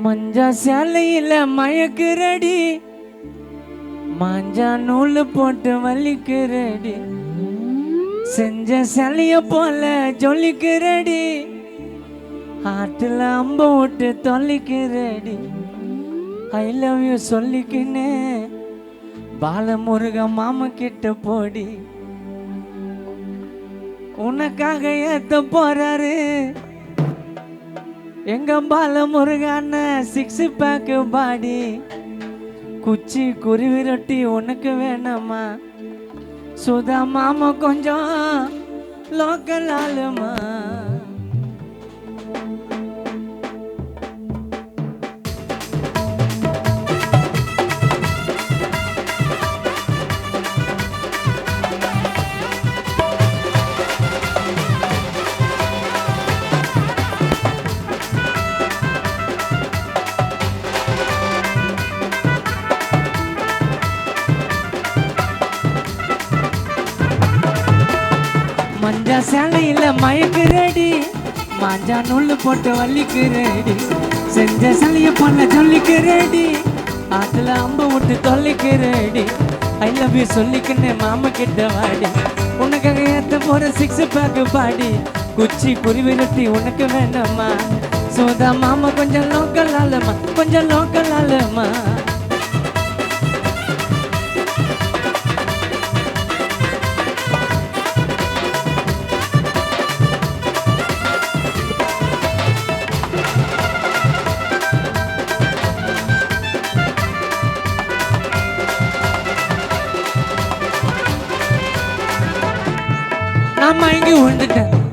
மஞ்சா சேலையில மயக்குறடி, மாஞ்சா நூல் போட்டு வலிக்குறடி, செஞ்ச சேலைய போல ஜொலிக்குறடி, ஆட்டுல அம்ப விட்டு தொலைக்குறடி. ஐ லவ் யூ சொல்லிக்கினே பாலமுருக மாமா கிட்ட போடி, உனக்காக ஏத்த போறாரு எங்க பாலமுருகான 6 பேக் பாடி. குச்சி குருவி ரொட்டி உனக்கு வேணாமா, சுதா மாமா கொஞ்சம் லோக்கல் ஆளுமா. மஞ்சா சேலையில மயக்குறடி, மாஞ்சா நூல் போட்டு வலிக்குறடி, செஞ்ச சேலைய போல ஜொலிக்குறடி, ஆத்துல அம்ப விட்டு தொலைக்குறடி. ஐ லவ் யூ சொல்லிக்கின்னு மாமா கிட்ட வாடி, உனக்காக ஏத்த போற 6 பேக் பாடி. குச்சி குருவி ரொட்டி உனக்கு வேணாமா, சோதா மாமா கொஞ்சம் லோக்கல் ஆளுமா, கொஞ்சம் லோக்கல் ஆளுமா.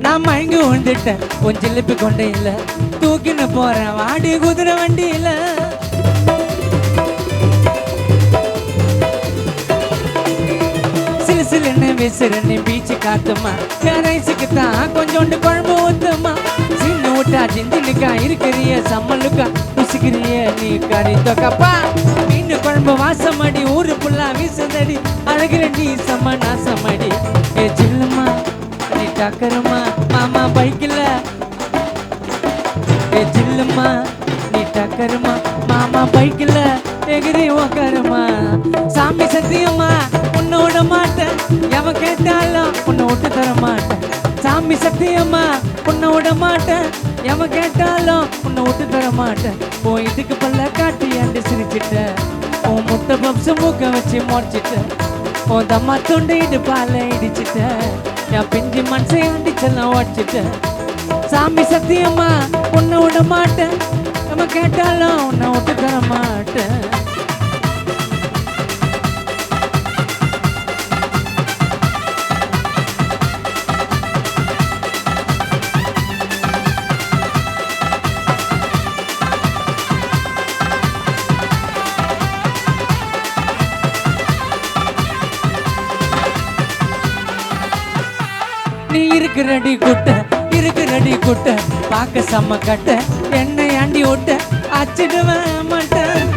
நான் மயங்கி உண்டுட்டேன் உன் ஜிலிப்பி கொண்டே இல்ல, தூக்கின்னு போறேன் வாடி குதிரை வண்டியில. சிலு சிலுன்னு விசிறு நீ பீச்சு காட்டுமா, ரைஸுக்கு தான் கொஞ்சோண்டு குழம்பு ஊத்துமா. சின்ன விட்டா ஜிந்தினுக்கா இருக்கிறிய சம்மலுக்கா, ருசிக்கிறிய நீ கறி தொக்கப்பா. மீன் குழம்பு வாசமடி ஊரு புல்லா வீசுதடி, அழகிற நீ சம்ம நாசமடி. ஏ ஜில்லுமா நீ டக்கருமா மாமா பைக்கில், ஏ ஜில்லுமா நீ டக்கருமா மாமா பைக்கில் எகிரி உக்காருமா. சாமி சத்தியமா உன்னை விட மாட்டேன், எவன் கேட்டாலும் உன்னை விட்டு தர மாட்டேன். சாமி சத்தியமா உன்னை விட மாட்டேன், எவன் கேட்டாலும் உன்னை விட்டு தர மாட்டேன். உன் இதுக்கு பல்ல காட்டி அண்டு சிரிச்சிட்ட, உன் முட்டை பப்ஸ் மூக்க வச்சு முடிச்சிட்ட, உன் தம்மா துண்டு இடுப்பால இடிச்சிட்ட, என் பிஞ்சு மனசை அடிச்செல்லாம் உடச்சிட்ட. சாமி சத்தியமா உன்னை விட மாட்டேன், நம்ம கேட்டாலும் உன்னை விட்டு தர மாட்டேன். நீ இருக்கிறடி குட்ட பார்க்க செம்ம கட்ட, என்னை ஆண்டி விட்ட அச்சிடுவேன் மாட்டேன்.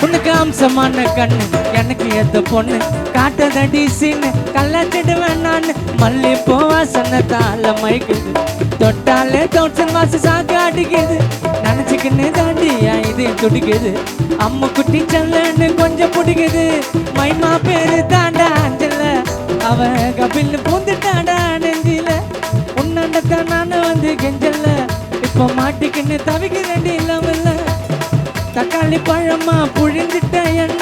உனக்கு அம்சமான கண்ணு எனக்கு எத்த பொண்ணு, காட்டதடி சீனு கல்லாச்சிடுவேன் நான். மல்லி பூவாசன தாள மைக்குது, தொட்டாலே தோட்சன் வாச சாக்க அடிக்குது. நினைச்சுக்கின்னு தாண்டியா இது துடிக்குது, அம்மா குட்டி செல்லன்னு கொஞ்சம் பிடிக்குது. மைமா பேரு தாண்டா அஞ்சல, அவ கபில் பூந்துட்டாடா நெஞ்சில. உன்னாண்டத்தான் நானும் வந்து கெஞ்சல, இப்ப மாட்டிக்கின்னு தவிக்கிறேன் இல்லாமல்ல. தக்காளி பழமா புழிஞ்சிட்ட என்ன,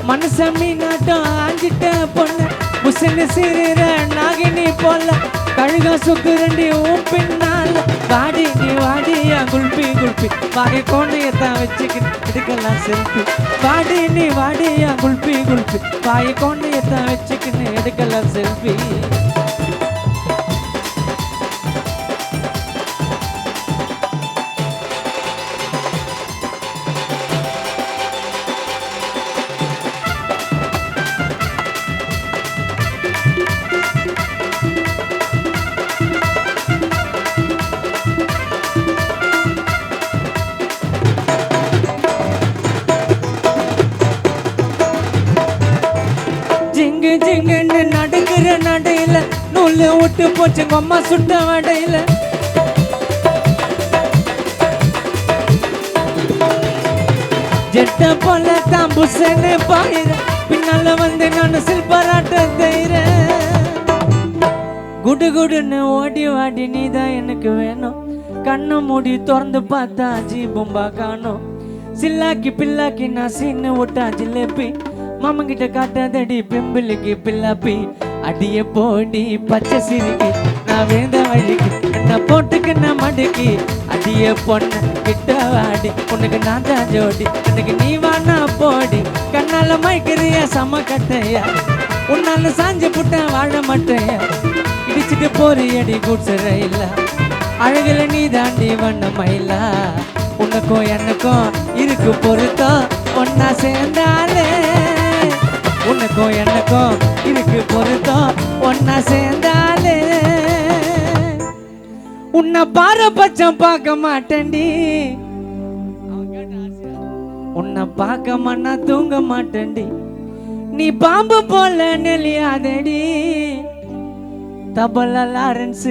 மனச மீனாட்டம் ஆஞ்சிட்ட பொண்ணு. முசனு சிறுற நாகினி போல, கழுகா சுக்குரண்டி உன் பின்னால. வாடி நீ வாடியா குல்பி குல்பி, வாகை கோணையத்தான் வச்சுக்கிட்டு எடுக்கலாம் செல்ஃபி. வாடி நீ வாடியா குல்பி குல்பி, வாகை கோணையத்தான் வச்சுக்கின்னு எடுக்கலாம் செல்ஃபி. ஜிங்குன்னு நடுக்கிற நடையில நூல் விட்டு போச்சு அம்மா சுட்ட வடையில. ஜெட்ட போல தான் புசன்னு பாயிர பின்னால வந்து நான் சில்பராட்ட தைறேன் குடு குடுன்னு ஓடி வாடி நீதான் எனக்கு வேணும் கண்ணை மூடி திறந்து பார்த்தா ஜீபும்பா காணும் சில்லாக்கி பில்லாக்கி நான் சீன்னு விட்டா ஜிலேபி மாமன் கிட்ட காட்டாதடி பெம்பிளுக்கு பில்லாப்பி அடிய போடி பச்சை சிரிக்கி நான் வேந்த வழிக்கு என்ன போட்டுக்கு நான் மடுக்கி அடிய பொண்ணு கிட்ட வாடி உனக்கு நான் தான் ஜோடி எனக்கு நீ வானா போடி கண்ணால மயக்கிறிய சம கட்டையா உன்னால சாஞ்சு புட்ட வாழ மாட்டேயா இடிச்சுட்டு போறியடி கூட்சுற இல்ல அழகுல நீ தாண்டி வண்ண மயிலா உனக்கும் எனக்கும் இருக்கு பொருத்தம் ஒன்னா சேர்ந்தாலே உனக்கும் எனக்கும் இருக்கு பொருத்தம் ஒன்னா சேர்ந்தாலே உன்னை பாரபட்சம் பார்க்க மாட்டேன்டி உன்னை பார்க்க மண்ணா தூங்க மாட்டேன்டி நீ பாம்பு போல நெளியாதடி தபல லாரன்ஸ்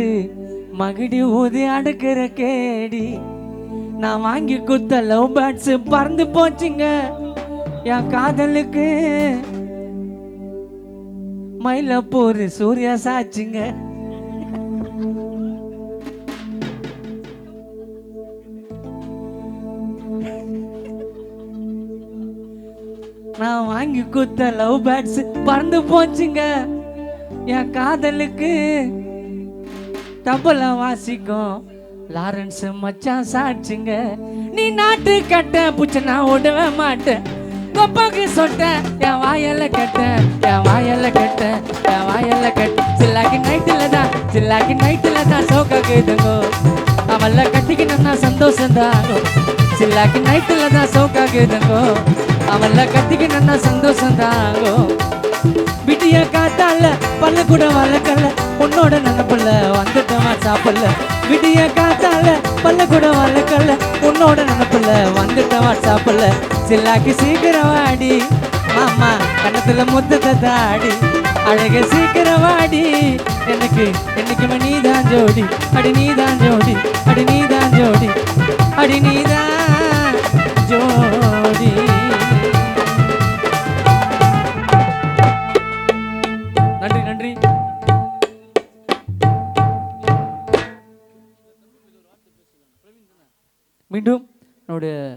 மகிடி ஊதி அடக்குற கேடி நான் வாங்கி குத்த லவ் பேர்ட்ஸ் பறந்து போச்சுங்க என் காதலுக்கு மயிலப்பூர் சூர்யா சாச்சுங்க நான் வாங்கி குத்த லவ் பேர்ட்ஸ் பறந்து போச்சுங்க என் காதலுக்கு தபல வாசிக்கும் லாரன்ஸ் மச்சான் சாட்சிங்க நீ நாட்டு கட்ட புச்ச நான் ஓடவே மாட்டேன் கொப்பாக்கு சொட்ட என் வாயல்ல கட்ட என் வாயல்ல கட்ட என் வாயல்ல கட்ட சில்லாக்கி நைட்டுல தான் சோக்கா கேதுங்கோ அவள கட்டிக்கினா சந்தோஷம் தாங்கோ சில்லாக்கி நைட்டுல தான் சோக்கா கேதுங்கோ அவள கட்டிக்கினா சந்தோஷம் தாங்கோ விடிய காத்தால பல்ல கூட வளர்க்கல உன்னோட நினைப்புல வந்துட்டவா சாப்பிடல விடிய காத்தால பல்ல கூட வளர்க்கல உன்னோட நினைப்புல வந்துட்டவா சாப்பிடல சில்லாக்கி சீக்கிரம் வாடி மாமா கணத்துல முத்தத்தை தாடி அழக சீக்கிரம் வாடி எனக்கு என்னைக்குமே நீதான் ஜோடி அடி நீதான் ஜோடி அடி நீதான் ஜோடி அடி நீதான் ஜோடி நன்றி நன்றி மீண்டும் என்னுடைய